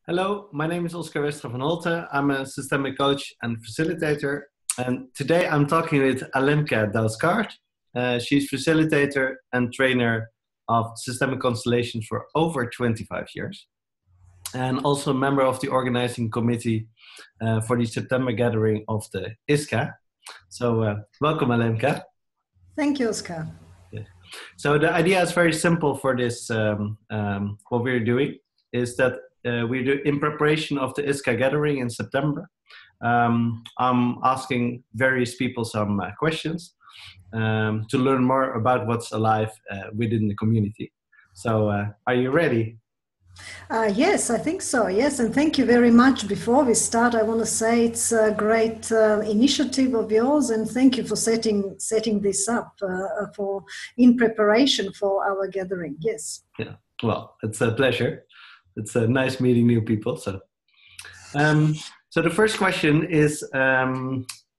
Hello, my name is Westra van Holthe. I'm a systemic coach and facilitator. And today I'm talking with Alemka Dauskardt. She's facilitator and trainer of systemic constellations for over 25 years. And also a member of the organizing committee for the September gathering of the ISCA. So welcome, Alemka. Thank you, Oscar. Yeah. So the idea is very simple for this, what we're doing is that we do in preparation of the ISCA gathering in September. I'm asking various people some questions to learn more about what's alive within the community. So are you ready? Yes, I think so. Yes, and thank you very much. Before we start, I want to say it's a great initiative of yours, and thank you for setting this up in preparation for our gathering. Yes. Yeah. Well, it's a pleasure. It's nice meeting new people. So the first question is,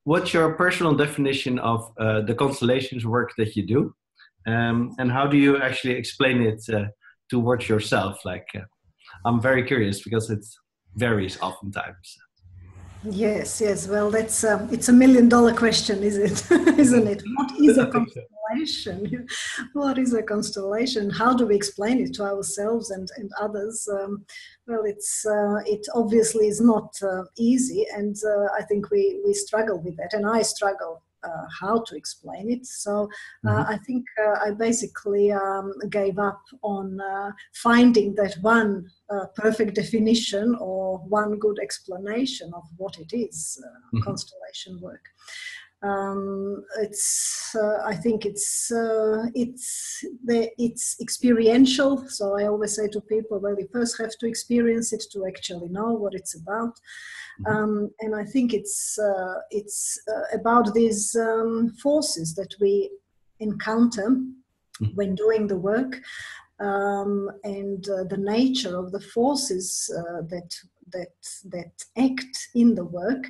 what's your personal definition of the constellations work that you do? And how do you actually explain it towards yourself? I'm very curious because it varies oftentimes. Yes. Well, it's a $1 million question, is it? Isn't it? What is a constellation? What is a constellation? How do we explain it to ourselves and others? Well, it obviously is not easy, and I think we struggle with that, and I struggle how to explain it. So I think I basically gave up on finding that one perfect definition or one good explanation of what it is, constellation work. I think it's experiential. So I always say to people, well, you first have to experience it to actually know what it's about. And I think it's about these forces that we encounter when doing the work, and the nature of the forces that act in the work.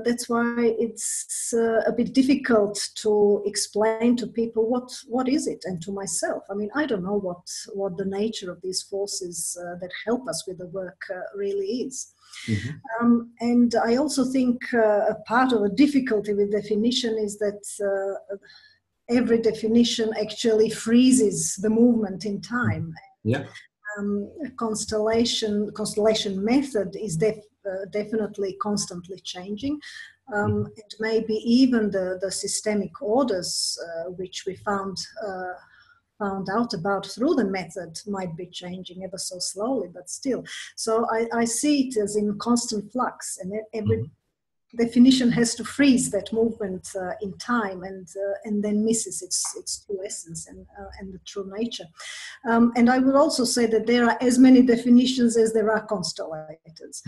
That's why it's a bit difficult to explain to people what is it, and to myself. I mean, I don't know what the nature of these forces that help us with the work really is. And I also think a part of the difficulty with definition is that every definition actually freezes the movement in time. Yeah. Constellation method is definitely constantly changing, and maybe even the systemic orders which we found out about through the method might be changing ever so slowly, but still. So I see it as in constant flux, and every definition has to freeze that movement in time, and then misses its true essence and the true nature. And I would also say that there are as many definitions as there are constellators.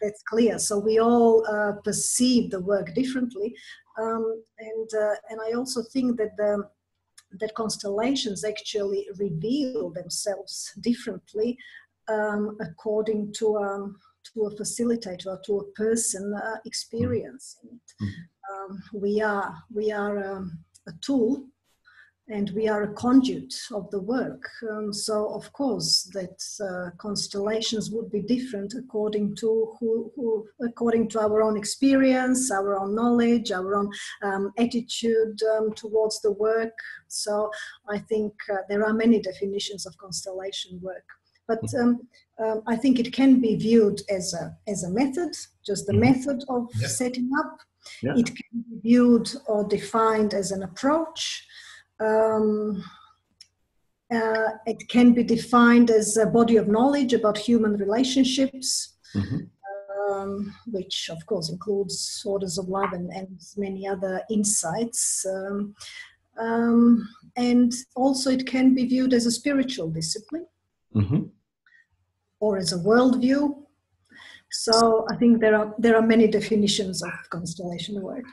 That's clear. So we all perceive the work differently, and I also think that constellations actually reveal themselves differently according to a facilitator or to a person experiencing it. We are a tool, and we are a conduit of the work. So of course that constellations would be different according to according to our own experience, our own knowledge, our own attitude towards the work. So I think there are many definitions of constellation work. But I think it can be viewed as a method, just the method of setting up. Yeah. It can be viewed or defined as an approach. It can be defined as a body of knowledge about human relationships, which of course includes orders of love and many other insights. And also it can be viewed as a spiritual discipline. Or as a worldview. So I think there are many definitions of constellation work.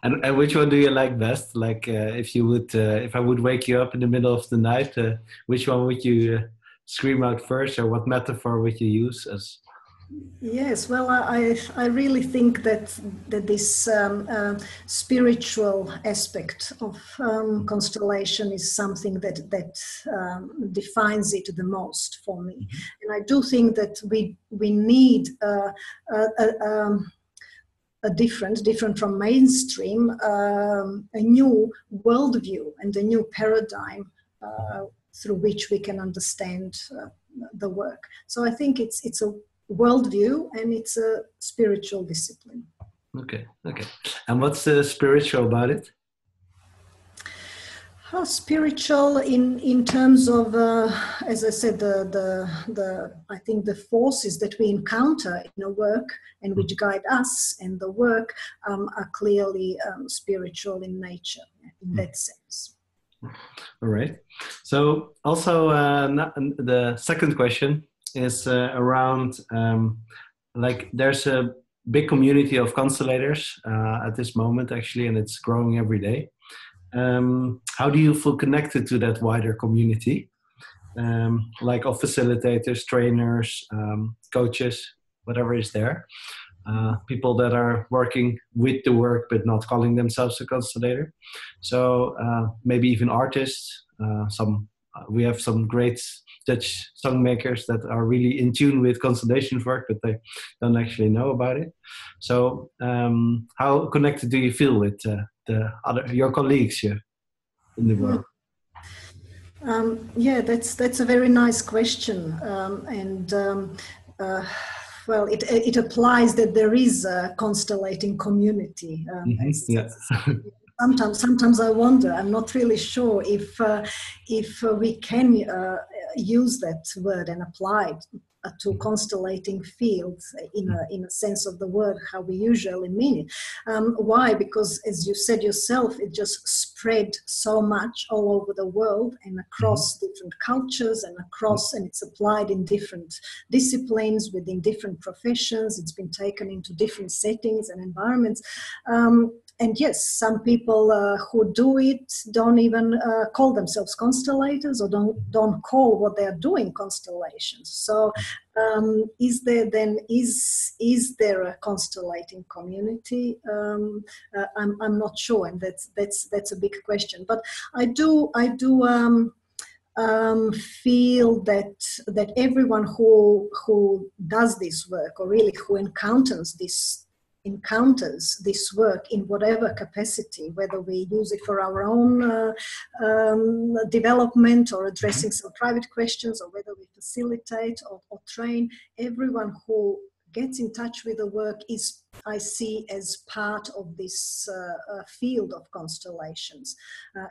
And which one do you like best? Like if I would wake you up in the middle of the night, which one would you scream out first, or what metaphor would you use as? Yes, well, I really think that this spiritual aspect of constellation is something that defines it the most for me, and I do think that we need a different from mainstream, a new worldview and a new paradigm through which we can understand the work. So I think it's a worldview and it's a spiritual discipline. Okay, okay. And what's spiritual about it? How spiritual in terms of, as I said, the I think the forces that we encounter in a work and which guide us and the work are clearly spiritual in nature, in that sense. All right. So also the second question is around like there's a big community of constellators at this moment actually, and it's growing every day. How do you feel connected to that wider community, like of facilitators, trainers, coaches, whatever is there? People that are working with the work but not calling themselves a constellator. So maybe even artists. We have some great Dutch song makers that are really in tune with constellation work, but they don't actually know about it. So how connected do you feel with your colleagues here in the world? Yeah, that's a very nice question, well, it applies that there is a constellating community. Yeah. Sometimes I wonder. I'm not really sure if we can use that word and apply it to constellating fields in a sense of the word how we usually mean it. Why? Because as you said yourself, it just spread so much all over the world and across different cultures and it's applied in different disciplines within different professions. It's been taken into different settings and environments. And yes, some people who do it don't even call themselves constellators or don't call what they are doing constellations. So is there a constellating community? I'm not sure, and that's a big question. But I do feel that everyone who does this work, or really who encounters this work in whatever capacity, whether we use it for our own development or addressing some private questions, or whether we facilitate or train, everyone who gets in touch with the work is, I see, as part of this field of constellations.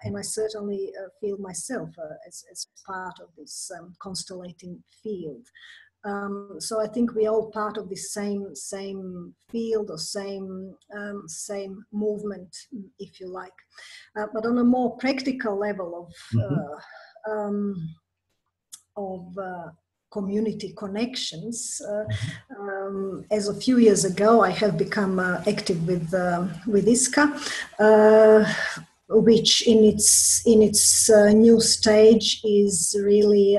And I certainly feel myself as part of this constellating field. So I think we're all part of the same field or same movement, if you like. But on a more practical level of community connections, as a few years ago, I have become active with ISCA. Which in its new stage is really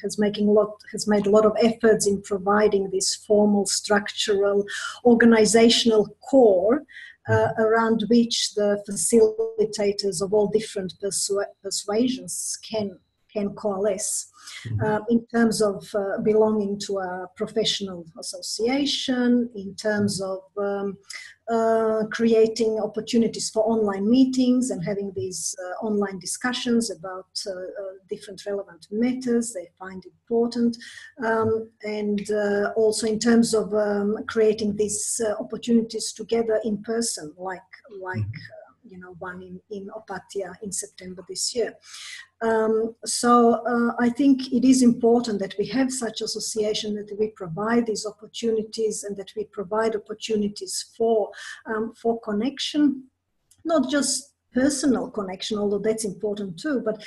has made a lot of efforts in providing this formal, structural, organizational core around which the facilitators of all different persuasions can coalesce in terms of belonging to a professional association, in terms of creating opportunities for online meetings and having these online discussions about different relevant matters they find important, and also in terms of creating these opportunities together in person, like one in Opatija in September this year. So I think it is important that we have such association, that we provide these opportunities and that we provide opportunities for connection, not just personal connection, although that's important too, but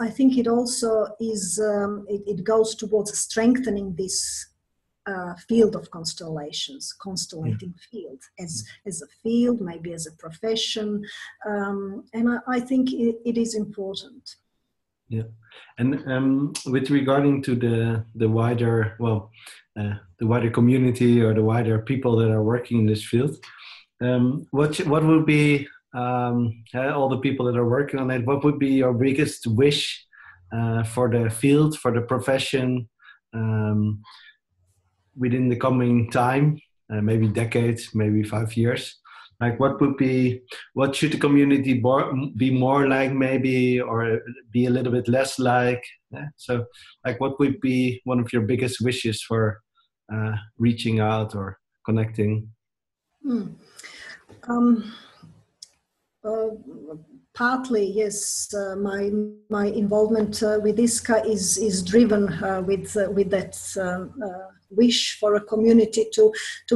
I think it also is, it goes towards strengthening this field of constellations, constellating field as a field, maybe as a profession, and I think it is important. Yeah, and with regarding to the wider, well, the wider community or the wider people that are working in this field, what would be all the people that are working on it? What would be your biggest wish for the field, for the profession, within the coming time, maybe decades, maybe 5 years? Like, what should the community be more like, maybe, or be a little bit less like? Yeah? So, like, what would be one of your biggest wishes for reaching out or connecting? Hmm. Um, uh, Partly, yes. My involvement with ISCA is driven with that wish for a community to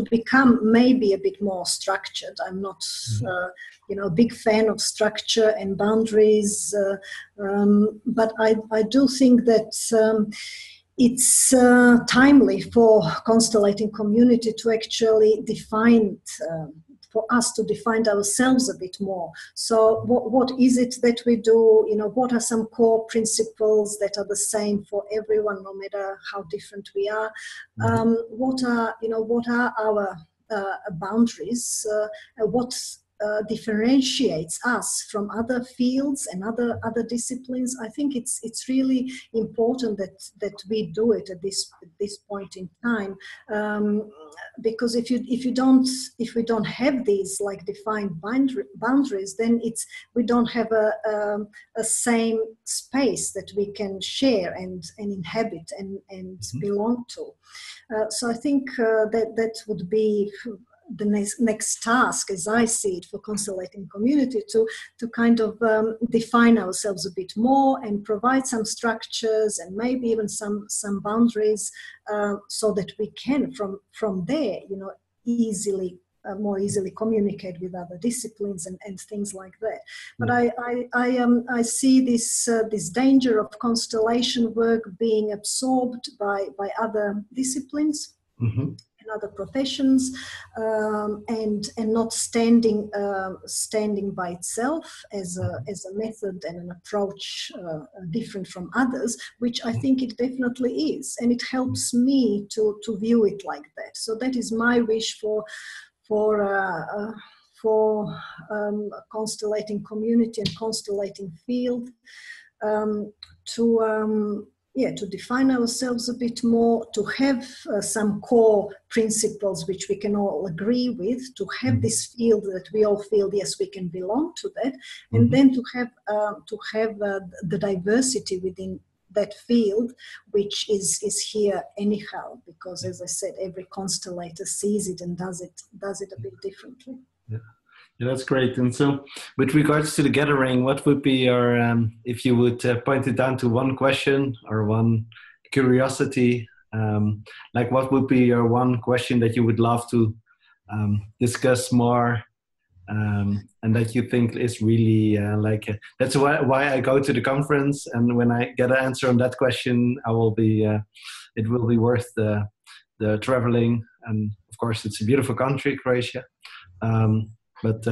become maybe a bit more structured. I'm not, a big fan of structure and boundaries, but I do think that. It's timely for constellating community to actually define for us to define ourselves a bit more. So what is it that we do? What are some core principles that are the same for everyone, no matter how different we are? What are our boundaries? What differentiates us from other fields and other disciplines? I think it's really important that we do it at this point in time, because if we don't have these like defined boundaries, then we don't have a same space that we can share and inhabit and belong to. So I think that would be the next task, as I see it, for constellating community, to kind of define ourselves a bit more and provide some structures and maybe even some boundaries, so that we can from there, more easily communicate with other disciplines and things like that. But I see this danger of constellation work being absorbed by other disciplines. Mm-hmm. Other professions, and not standing by itself as a method and an approach different from others, which I think it definitely is, and it helps me to view it like that. So that is my wish for constellating community and constellating field, to define ourselves a bit more, to have some core principles which we can all agree with, to have this field that we all feel, yes, we can belong to that, and then to have the diversity within that field, which is here anyhow, because, as I said, every constellator sees it and does it a bit differently. Yeah. Yeah, that's great. And so, with regards to the gathering, what would be your, if you would point it down to one question or one curiosity, like what would be your one question that you would love to discuss more, and that you think is really that's why I go to the conference, and when I get an answer on that question, it will be worth the traveling. And of course, it's a beautiful country, Croatia. But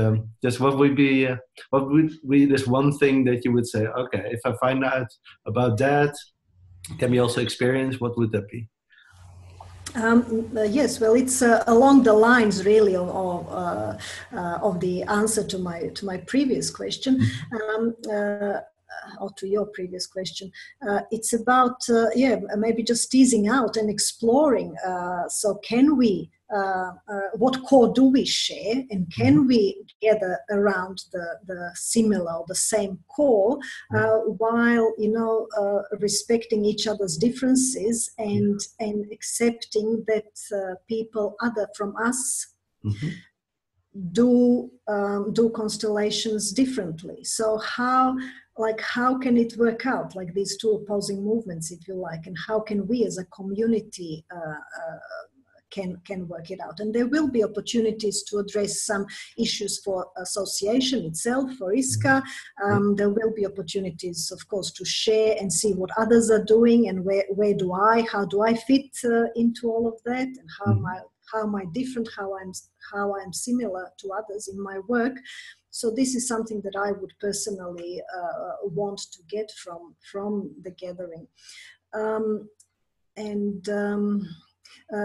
just what would be this one thing that you would say, okay, if I find out about that, can we also experience? What would that be? Yes, well, it's along the lines really of the answer to my previous question, or to your previous question. It's about maybe just teasing out and exploring. So can we? What core do we share, and can we gather around the similar or the same core, while respecting each other's differences and accepting that people other from us do constellations differently. So how can it work out, like these two opposing movements, if you like, and how can we as a community can work it out? And there will be opportunities to address some issues for association itself, for ISCA. There will be opportunities, of course, to share and see what others are doing, and how do I fit into all of that, and how am I different, how I'm similar to others in my work. So this is something that I would personally want to get from the gathering.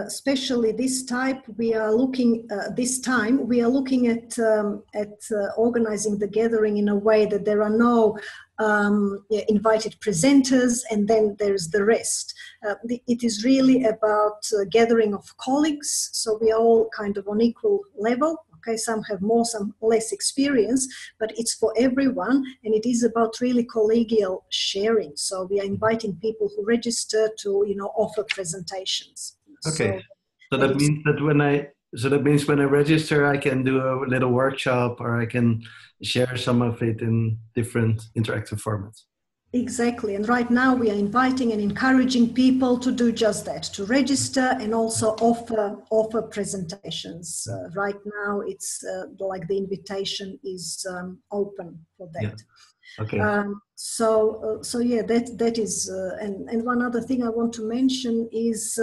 Especially this time, we are looking at organizing the gathering in a way that there are no invited presenters, and then there's the rest. It is really about gathering of colleagues, so we are all kind of on equal level. Okay, some have more, some less experience, but it's for everyone, and it is about really collegial sharing. So we are inviting people who register to, offer presentations. Okay, so that means that when I register, I can do a little workshop, or I can share some of it in different interactive formats. Exactly, and right now we are inviting and encouraging people to do just that, to register and also offer presentations. Right now, it's like the invitation is open for that. Yeah. Okay. So yeah, that is, and one other thing I want to mention is.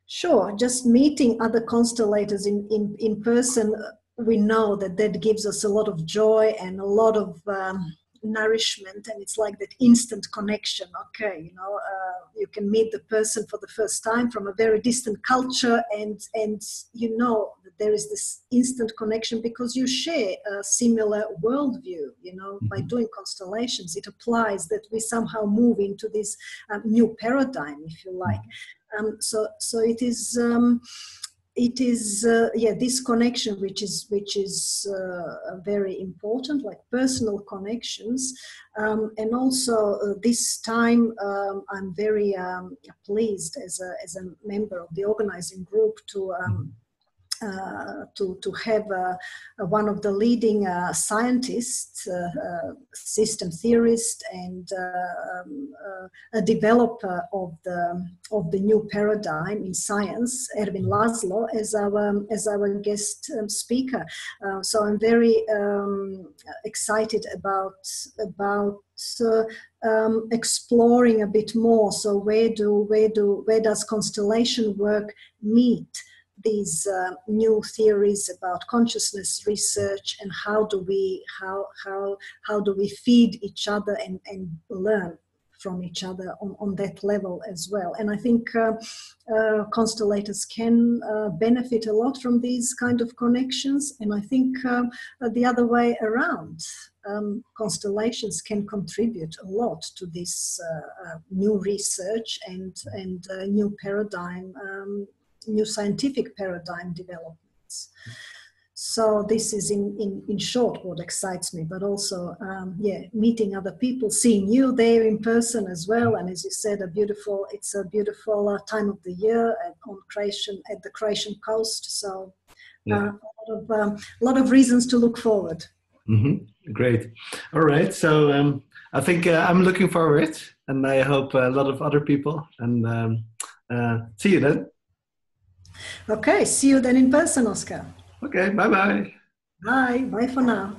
Sure, just meeting other constellators in person, we know that gives us a lot of joy and a lot of nourishment, and it's like that instant connection. Okay, you can meet the person for the first time from a very distant culture, and that there is this instant connection because you share a similar worldview. By doing constellations, it applies that we somehow move into this new paradigm, if you like. So it is this connection which is very important, like personal connections, and also this time I'm very pleased as a member of the organizing group to have one of the leading scientists, system theorist, and a developer of the new paradigm in science, Erwin Laszlo, as our guest speaker. So I'm very excited about exploring a bit more. So where does constellation work meet these new theories about consciousness research, and how do we feed each other and learn from each other on that level as well. And I think constellators can benefit a lot from these kind of connections, and I think the other way around, constellations can contribute a lot to this new research and new paradigm, new scientific paradigm developments. So this is in short what excites me, but also meeting other people, seeing you there in person as well, and as you said, it's a beautiful time of the year at the Croatian coast. So a lot of reasons to look forward. Mm-hmm. Great. All right. So I think I'm looking forward, and I hope a lot of other people. And see you then. Okay, see you then in person, Oscar. Okay, bye-bye. Bye for now.